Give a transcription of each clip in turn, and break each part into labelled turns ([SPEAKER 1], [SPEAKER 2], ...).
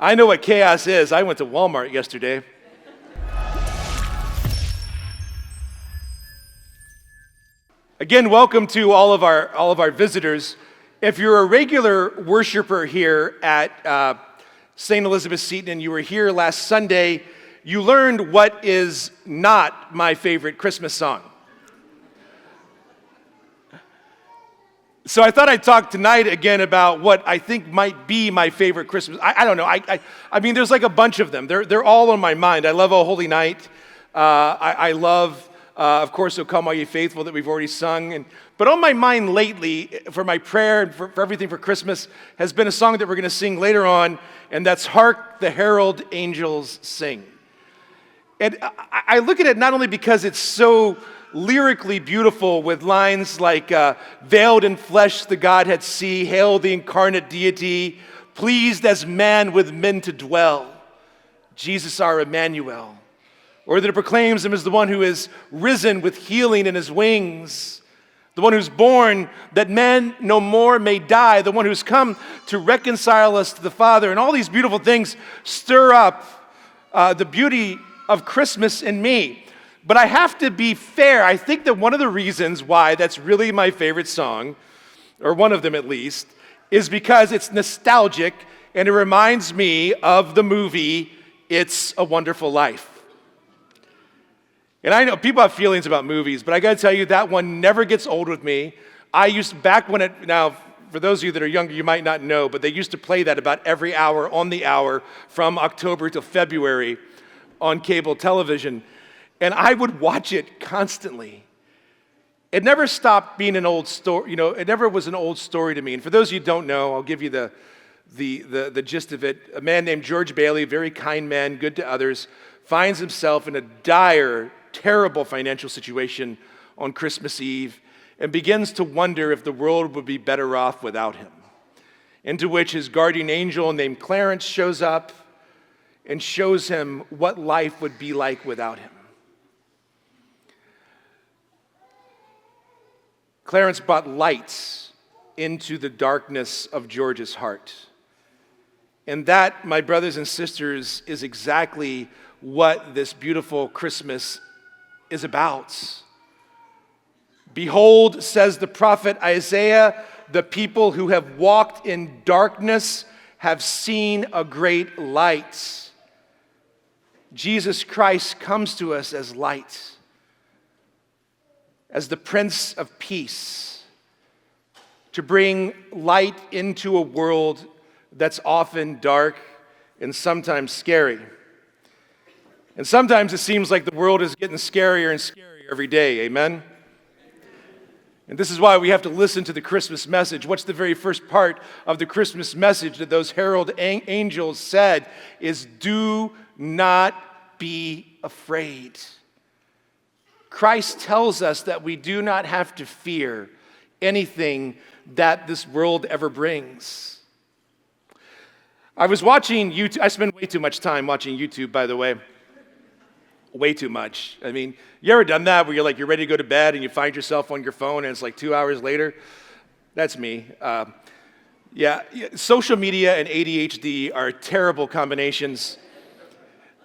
[SPEAKER 1] I know what chaos is. I went to Walmart yesterday. Again, welcome to all of our visitors. If you're a regular worshiper here at St. Elizabeth Seton and you were here last Sunday, you learned what is not my favorite Christmas song. So I thought I'd talk tonight again about what I think might be my favorite Christmas. I don't know. I mean, there's like a bunch of them. They're all on my mind. I love O Holy Night. I love, of course, O Come All Ye Faithful that we've already sung. But on my mind lately, for my prayer and for everything for Christmas, has been a song that we're going to sing later on, and that's Hark the Herald Angels Sing. And I look at it not only because it's so lyrically beautiful with lines like, veiled in flesh the Godhead see, hail the incarnate deity, pleased as man with men to dwell, Jesus our Emmanuel. Or that it proclaims him as the one who is risen with healing in his wings, the one who's born that men no more may die, the one who's come to reconcile us to the Father. And all these beautiful things stir up the beauty of Christmas in me. But I have to be fair. I think that one of the reasons why that's really my favorite song, or one of them at least, is because it's nostalgic and it reminds me of the movie It's a Wonderful Life. And I know people have feelings about movies, but I got to tell you, that one never gets old with me. Now, for those of you that are younger, you might not know, but they used to play that about every hour on the hour from October to February on cable television. And I would watch it constantly. It never stopped being an old story. It never was an old story to me. And for those of you who don't know, I'll give you the gist of it. A man named George Bailey, very kind man, good to others, finds himself in a dire, terrible financial situation on Christmas Eve and begins to wonder if the world would be better off without him. Into which his guardian angel named Clarence shows up and shows him what life would be like without him. Clarence brought lights into the darkness of George's heart. And that, my brothers and sisters, is exactly what this beautiful Christmas is about. Behold, says the prophet Isaiah, the people who have walked in darkness have seen a great light. Jesus Christ comes to us as light, as the Prince of Peace, to bring light into a world that's often dark and sometimes scary. And sometimes it seems like the world is getting scarier and scarier every day, amen? And this is why we have to listen to the Christmas message. What's the very first part of the Christmas message that those herald angels said is, do not be afraid. Christ tells us that we do not have to fear anything that this world ever brings. I was watching YouTube. I spend way too much time watching YouTube, by the way. Way too much. I mean, you ever done that where you're ready to go to bed and you find yourself on your phone and it's like 2 hours later? That's me. Social media and ADHD are terrible combinations.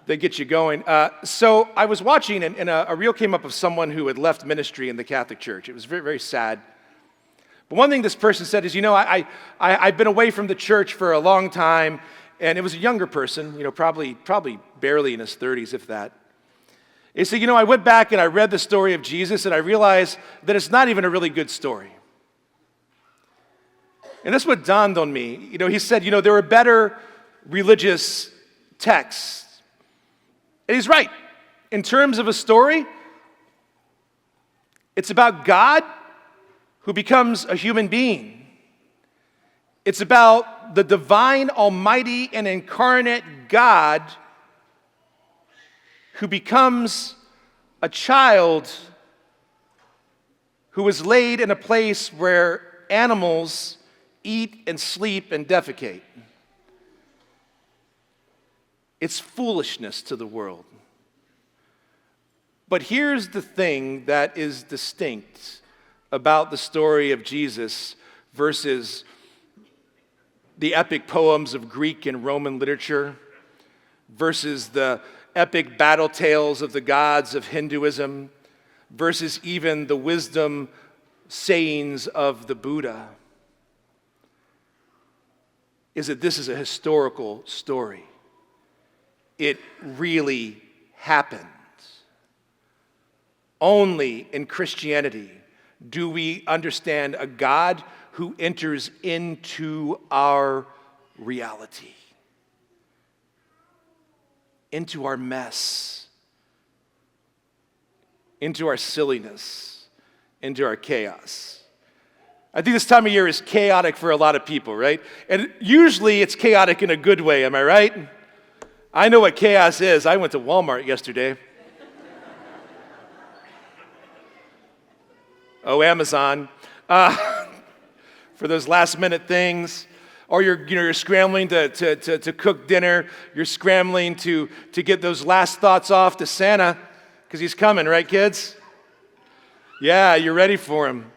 [SPEAKER 1] They get you going. So I was watching, and a reel came up of someone who had left ministry in the Catholic Church. It was very, very sad. But one thing this person said is, I've been away from the church for a long time, and it was a younger person, probably barely in his 30s, if that. He said, I went back and I read the story of Jesus, and I realized that it's not even a really good story. And that's what dawned on me. He said, there are better religious texts. And he's right. In terms of a story, it's about God who becomes a human being. It's about the divine, almighty, and incarnate God who becomes a child who is laid in a place where animals eat and sleep and defecate. It's foolishness to the world. But here's the thing that is distinct about the story of Jesus versus the epic poems of Greek and Roman literature versus the epic battle tales of the gods of Hinduism versus even the wisdom sayings of the Buddha is that this is a historical story. It really happened. Only in Christianity do we understand a God who enters into our reality, into our mess, into our silliness, into our chaos. I think this time of year is chaotic for a lot of people, right? And usually it's chaotic in a good way, am I right? I know what chaos is. I went to Walmart yesterday. Oh, Amazon. For those last minute things. Or you're scrambling to cook dinner. You're scrambling to get those last thoughts off to Santa because he's coming, right, kids? Yeah, you're ready for him.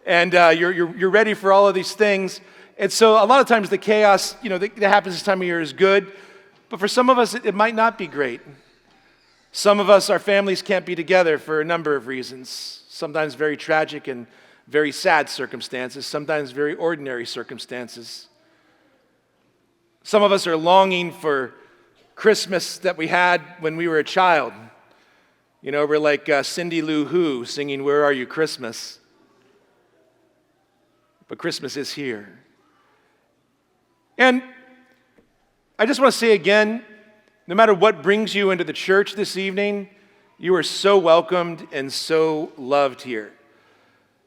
[SPEAKER 1] And you're ready for all of these things. And so a lot of times the chaos, that happens this time of year is good. But for some of us, it might not be great. Some of us, our families can't be together for a number of reasons. Sometimes very tragic and very sad circumstances. Sometimes very ordinary circumstances. Some of us are longing for Christmas that we had when we were a child. We're like Cindy Lou Who singing, "Where Are You, Christmas?" But Christmas is here. And I just want to say again, no matter what brings you into the church this evening, you are so welcomed and so loved here.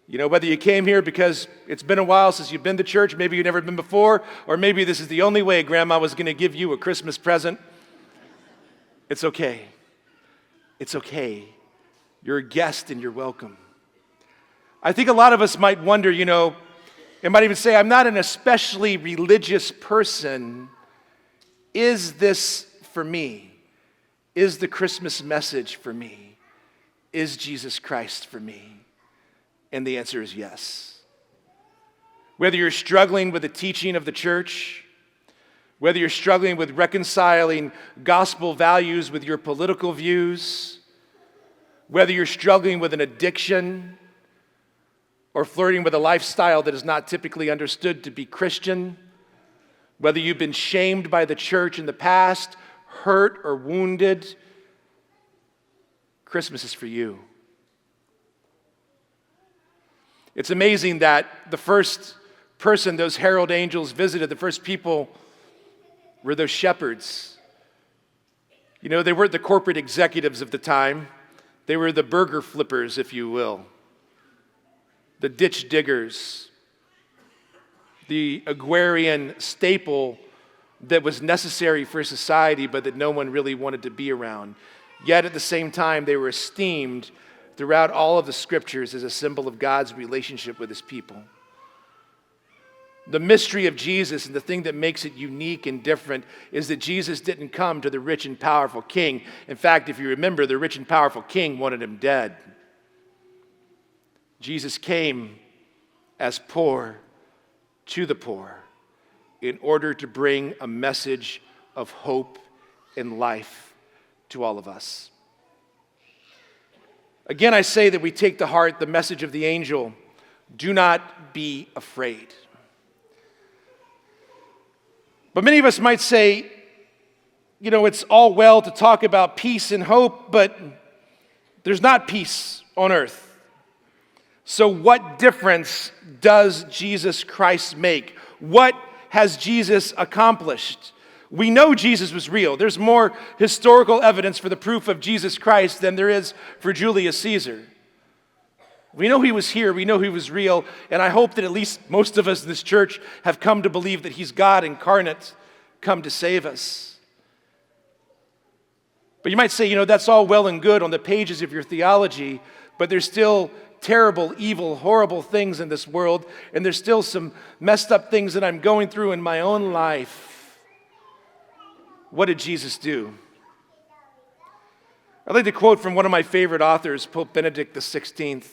[SPEAKER 1] Whether you came here because it's been a while since you've been to church, maybe you've never been before, or maybe this is the only way Grandma was going to give you a Christmas present, it's okay. It's okay. You're a guest and you're welcome. I think a lot of us might wonder, and might even say, I'm not an especially religious person. Is this for me? Is the Christmas message for me? Is Jesus Christ for me? And the answer is yes. Whether you're struggling with the teaching of the church, whether you're struggling with reconciling gospel values with your political views, whether you're struggling with an addiction or flirting with a lifestyle that is not typically understood to be Christian, whether you've been shamed by the church in the past, hurt or wounded, Christmas is for you. It's amazing that the first person those herald angels visited, the first people, were those shepherds. They weren't the corporate executives of the time. They were the burger flippers, if you will. The ditch diggers. The agrarian staple that was necessary for society, but that no one really wanted to be around. Yet at the same time, they were esteemed throughout all of the scriptures as a symbol of God's relationship with his people. The mystery of Jesus and the thing that makes it unique and different is that Jesus didn't come to the rich and powerful king. In fact, if you remember, the rich and powerful king wanted him dead. Jesus came as poor to the poor in order to bring a message of hope and life to all of us. Again, I say that we take to heart the message of the angel, do not be afraid. But many of us might say, it's all well to talk about peace and hope, but there's not peace on earth. So what difference does Jesus Christ make? What has Jesus accomplished? We know Jesus was real. There's more historical evidence for the proof of Jesus Christ than there is for Julius Caesar. We know he was here. We know he was real. And I hope that at least most of us in this church have come to believe that he's God incarnate, come to save us. But you might say, that's all well and good on the pages of your theology, but there's still terrible, evil, horrible things in this world, and there's still some messed up things that I'm going through in my own life. What did Jesus do? I'd like to quote from one of my favorite authors, Pope Benedict XVI,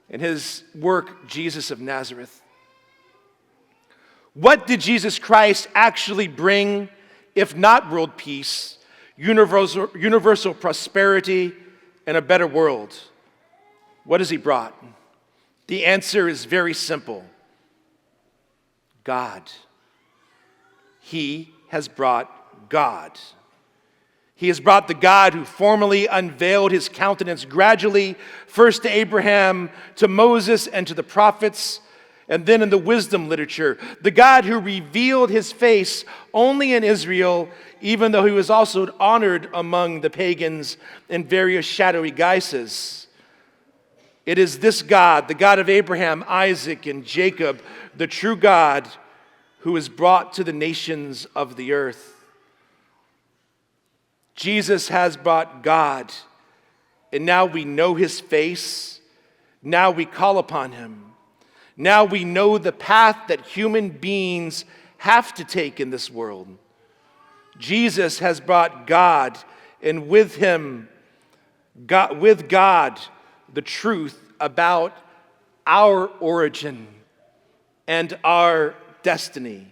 [SPEAKER 1] in his work, Jesus of Nazareth. What did Jesus Christ actually bring, if not world peace, universal prosperity, and a better world? What has he brought? The answer is very simple. God. He has brought God. He has brought the God who formally unveiled his countenance gradually, first to Abraham, to Moses, and to the prophets, and then in the wisdom literature. The God who revealed his face only in Israel, even though he was also honored among the pagans in various shadowy guises. It is this God, the God of Abraham, Isaac, and Jacob, the true God, who is brought to the nations of the earth. Jesus has brought God, and now we know his face. Now we call upon him. Now we know the path that human beings have to take in this world. Jesus has brought God, and with him, with God, the truth about our origin and our destiny,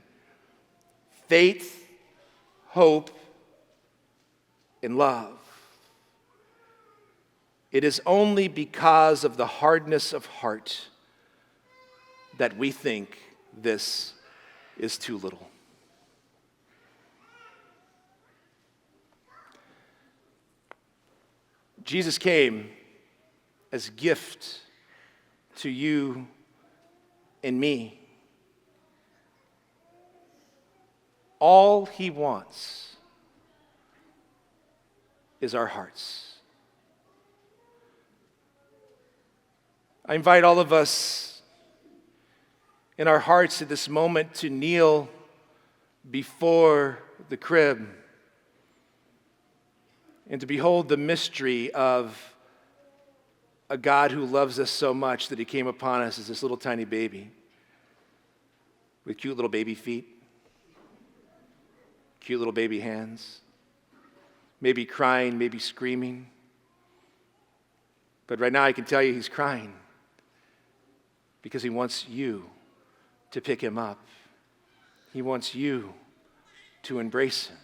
[SPEAKER 1] faith, hope, and love. It is only because of the hardness of heart that we think this is too little. Jesus came as a gift to you and me. All he wants is our hearts. I invite all of us in our hearts at this moment to kneel before the crib and to behold the mystery of a God who loves us so much that he came upon us as this little tiny baby with cute little baby feet, cute little baby hands, maybe crying, maybe screaming. But right now I can tell you he's crying because he wants you to pick him up. He wants you to embrace him.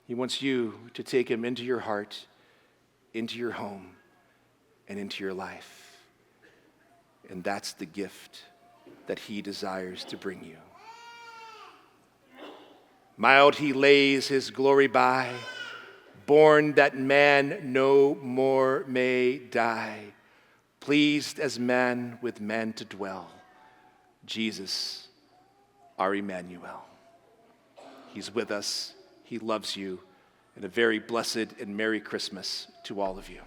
[SPEAKER 1] He wants you to take him into your heart, into your home, and into your life. And that's the gift that he desires to bring you. Mild he lays his glory by, born that man no more may die, pleased as man with man to dwell, Jesus, our Emmanuel. He's with us, he loves you, and a very blessed and Merry Christmas to all of you.